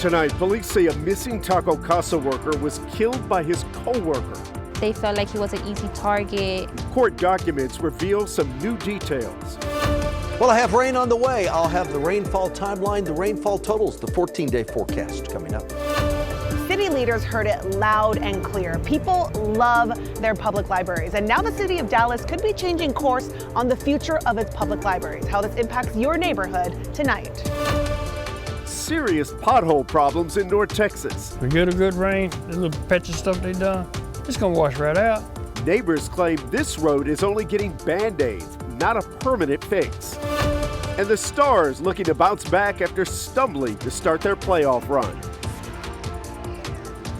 Tonight, police say a missing Taco Casa worker was killed by his co-worker. They felt like he was an easy target. Court documents reveal some new details. Well, I have rain on the way. I'll have the rainfall timeline, the rainfall totals, the 14-day forecast coming up. City leaders heard it loud and clear. People love their public libraries, and now the city of Dallas could be changing course on the future of its public libraries. How this impacts your neighborhood tonight. Serious pothole problems in North Texas. We get a good rain, the little patchy stuff they done, it's gonna wash right out. Neighbors claim this road is only getting Band-Aids, not a permanent fix. And the Stars looking to bounce back after stumbling to start their playoff run.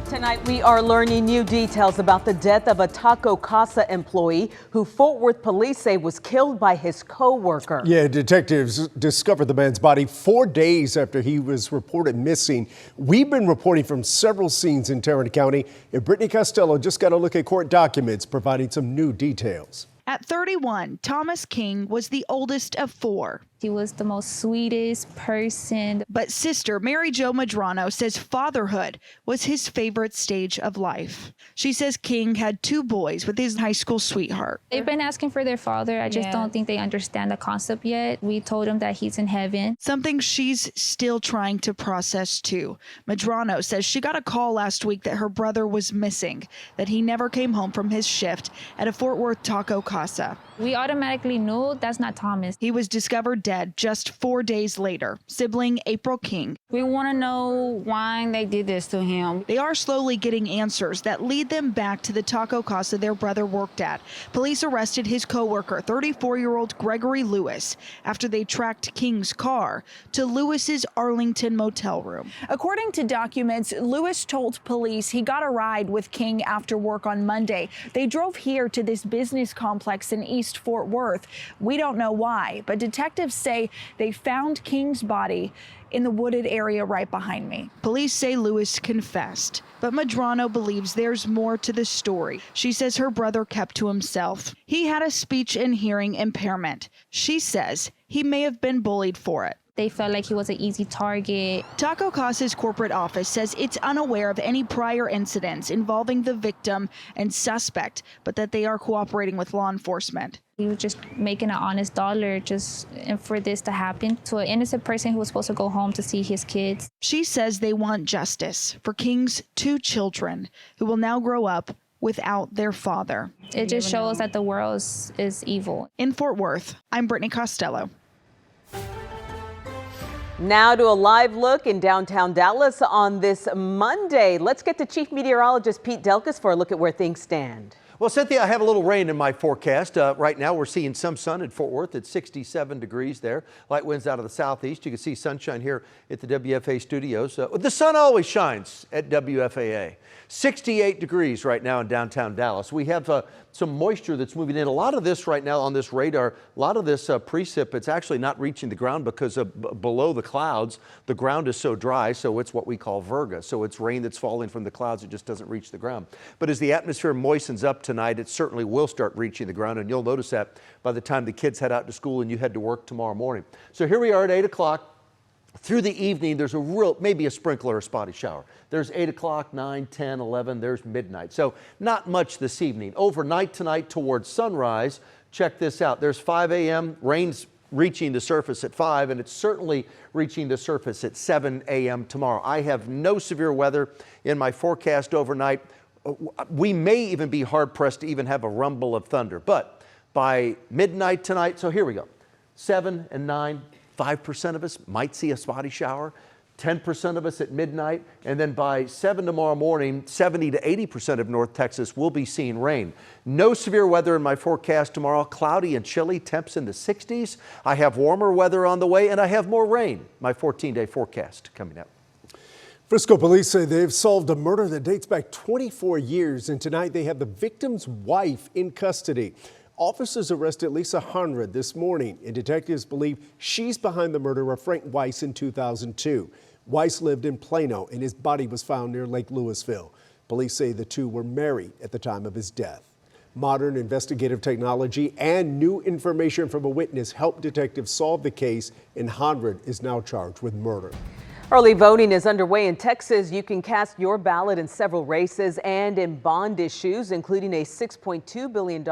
Tonight, we are learning new details about the death of a Taco Casa employee who Fort Worth police say was killed by his co-worker. Yeah, detectives discovered the man's body 4 days after he was reported missing. We've been reporting from several scenes in Tarrant County, and Brittany Costello just got a look at court documents providing some new details. At 31, Thomas King was the oldest of four. He was the most sweetest person. But sister Mary Jo Madrano says fatherhood was his favorite stage of life. She says King had two boys with his high school sweetheart. They've been asking for their father. I just don't think they understand the concept yet. We told them that he's in heaven. Something she's still trying to process too. Madrano says she got a call last week that her brother was missing, that he never came home from his shift at a Fort Worth Taco Casa. We automatically knew that's not Thomas. He was discovered dead just 4 days later. Sibling April King. We want to know why they did this to him. They are slowly getting answers that lead them back to the Taco Casa their brother worked at. Police arrested his co-worker, 34-year-old Gregory Lewis, after they tracked King's car to Lewis's Arlington motel room. According to documents, Lewis told police he got a ride with King after work on Monday. They drove here to this business complex in East Fort Worth. We don't know why, but detectives say they found King's body in the wooded area right behind me. Police say Lewis confessed, but Madrano believes there's more to the story. She says her brother kept to himself. He had a speech and hearing impairment. She says he may have been bullied for it. They felt like he was an easy target. Taco Casa's corporate office says it's unaware of any prior incidents involving the victim and suspect, but that they are cooperating with law enforcement. He was just making an honest dollar and for this to happen to an innocent person who was supposed to go home to see his kids. She says they want justice for King's two children who will now grow up without their father. It just shows that the world is evil. In Fort Worth, I'm Brittany Costello. Now to a live look in downtown Dallas on this Monday. Let's get to Chief Meteorologist Pete Delkus for a look at where things stand. Well, Cynthia, I have a little rain in my forecast. Right now, we're seeing some sun at Fort Worth at 67 degrees there. Light winds out of the southeast. You can see sunshine here at the WFA studios. The sun always shines at WFAA. 68 degrees right now in downtown Dallas. We have some moisture that's moving in. A lot of this right now on this radar, a lot of this precip, it's actually not reaching the ground because below the clouds, the ground is so dry, so it's what we call virga. So it's rain that's falling from the clouds, it just doesn't reach the ground. But as the atmosphere moistens up tonight, it certainly will start reaching the ground, and you'll notice that by the time the kids head out to school and you head to work tomorrow morning. So here we are at 8 o'clock. Through the evening, there's maybe a sprinkler or spotty shower. There's 8 o'clock, 9, 10, 11, there's midnight. So not much this evening. Overnight tonight towards sunrise, check this out. There's 5 a.m., rain's reaching the surface at 5, and it's certainly reaching the surface at 7 a.m. tomorrow. I have no severe weather in my forecast overnight. We may even be hard-pressed to even have a rumble of thunder. But by midnight tonight, so here we go, 7 and 9, 5% of us might see a spotty shower, 10% of us at midnight, and then by 7 tomorrow morning, 70 to 80% of North Texas will be seeing rain. No severe weather in my forecast tomorrow. Cloudy and chilly, temps in the 60s. I have warmer weather on the way, and I have more rain. My 14-day forecast coming up. Frisco police say they've solved a murder that dates back 24 years, and tonight they have the victim's wife in custody. Officers arrested Lisa Honrad this morning, and detectives believe she's behind the murder of Frank Weiss in 2002. Weiss lived in Plano, and his body was found near Lake Lewisville. Police say the two were married at the time of his death. Modern investigative technology and new information from a witness helped detectives solve the case, and Honrad is now charged with murder. Early voting is underway in Texas. You can cast your ballot in several races and in bond issues, including a $6.2 billion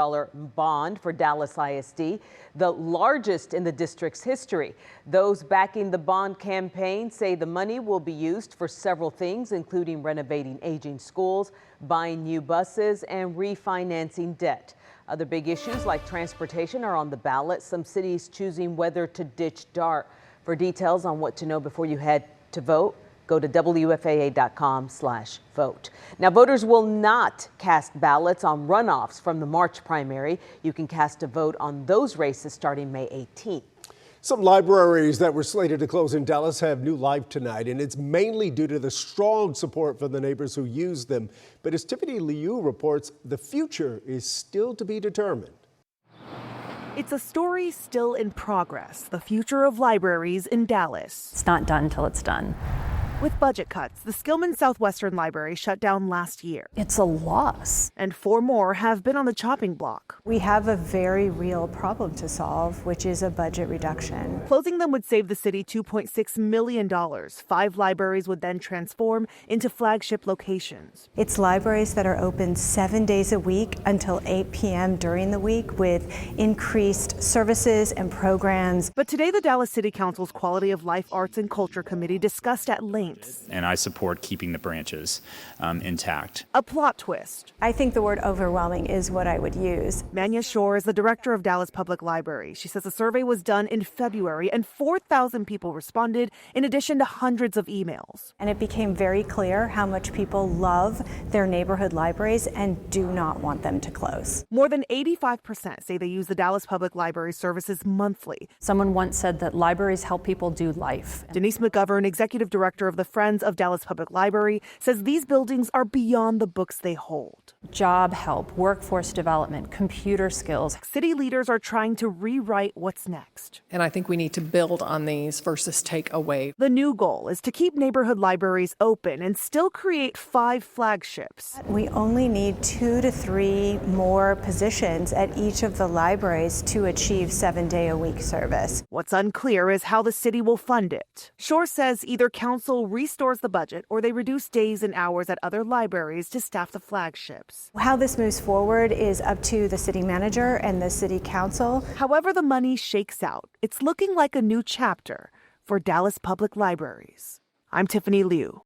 bond for Dallas ISD, the largest in the district's history. Those backing the bond campaign say the money will be used for several things, including renovating aging schools, buying new buses, and refinancing debt. Other big issues like transportation are on the ballot, some cities choosing whether to ditch DART. For details on what to know before you head to vote, go to WFAA.com/vote. Now, voters will not cast ballots on runoffs from the March primary. You can cast a vote on those races starting May 18th. Some libraries that were slated to close in Dallas have new life tonight, and it's mainly due to the strong support from the neighbors who use them. But as Tiffany Liu reports, the future is still to be determined. It's a story still in progress, the future of libraries in Dallas. It's not done till it's done. With budget cuts, the Skillman Southwestern Library shut down last year. It's a loss. And 4 more have been on the chopping block. We have a very real problem to solve, which is a budget reduction. Closing them would save the city $2.6 million. 5 libraries would then transform into flagship locations. It's libraries that are open 7 days a week until 8 p.m. during the week with increased services and programs. But today, the Dallas City Council's Quality of Life Arts and Culture Committee discussed at length. And I support keeping the branches intact. A plot twist. I think the word overwhelming is what I would use. Manya Shore is the director of Dallas Public Library. She says a survey was done in February and 4,000 people responded, in addition to hundreds of emails. And it became very clear how much people love their neighborhood libraries and do not want them to close. More than 85% say they use the Dallas Public Library services monthly. Someone once said that libraries help people do life. Denise McGovern, executive director of the Friends of Dallas Public Library, says these buildings are beyond the books they hold. Job help, workforce development, computer skills. City leaders are trying to rewrite what's next. And I think we need to build on these versus take away. The new goal is to keep neighborhood libraries open and still create 5 flagships. We only need 2 to 3 more positions at each of the libraries to achieve 7-day-a-week service. What's unclear is how the city will fund it. Shore says either council restores the budget or they reduce days and hours at other libraries to staff the flagships. How this moves forward is up to the city manager and the city council. However the money shakes out, it's looking like a new chapter for Dallas Public Libraries. I'm Tiffany Liu.